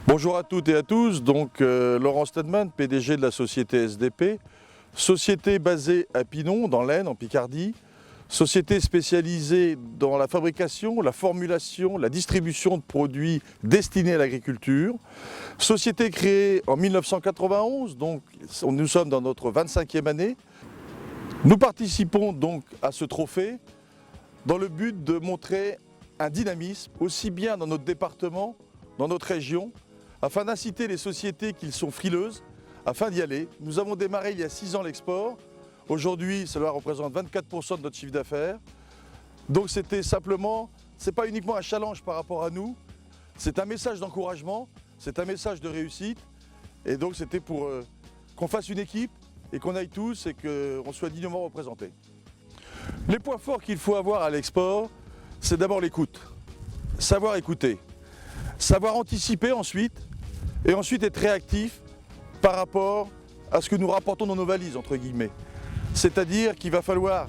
Bonjour à toutes et à tous, Laurent Stedman, PDG de la société SDP, société basée à Pinon, dans l'Aisne, en Picardie, société spécialisée dans la fabrication, la formulation, la distribution de produits destinés à l'agriculture, société créée en 1991, donc nous sommes dans notre 25e année. Nous participons donc à ce trophée dans le but de montrer un dynamisme, aussi bien dans notre département, dans notre région, afin d'inciter les sociétés qui sont frileuses, afin d'y aller. Nous avons démarré il y a 6 ans l'export. Aujourd'hui, cela représente 24% de notre chiffre d'affaires. Donc c'était simplement, ce n'est pas uniquement un challenge par rapport à nous, c'est un message d'encouragement, c'est un message de réussite. Et donc c'était pour qu'on fasse une équipe et qu'on aille tous et qu'on soit dignement représentés. Les points forts qu'il faut avoir à l'export, c'est d'abord l'écoute, savoir écouter, savoir anticiper ensuite, et ensuite être réactif par rapport à ce que nous rapportons dans nos valises, entre guillemets. C'est-à-dire qu'il va falloir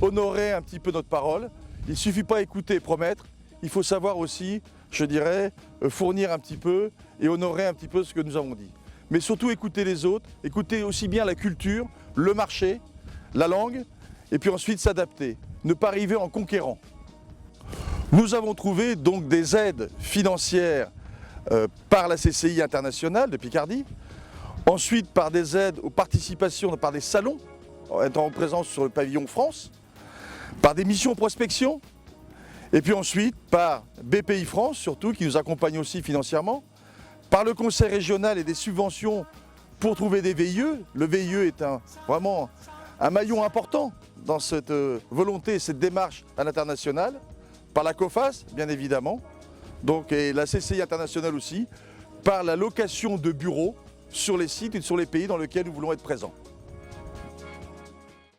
honorer un petit peu notre parole. Il ne suffit pas écouter et promettre, il faut savoir aussi, je dirais, fournir un petit peu et honorer un petit peu ce que nous avons dit. Mais surtout écouter les autres, écouter aussi bien la culture, le marché, la langue, et puis ensuite s'adapter, ne pas arriver en conquérant. Nous avons trouvé donc des aides financières par la CCI internationale de Picardie, ensuite par des aides aux participations par des salons, étant présents sur le pavillon France, par des missions prospection, et puis ensuite par BPI France surtout, qui nous accompagne aussi financièrement, par le conseil régional et des subventions pour trouver des VIE. Le VIE est vraiment un maillon important dans cette volonté et cette démarche à l'international, par la COFAS bien évidemment, donc, et la CCI internationale aussi, par la location de bureaux sur les sites et sur les pays dans lesquels nous voulons être présents.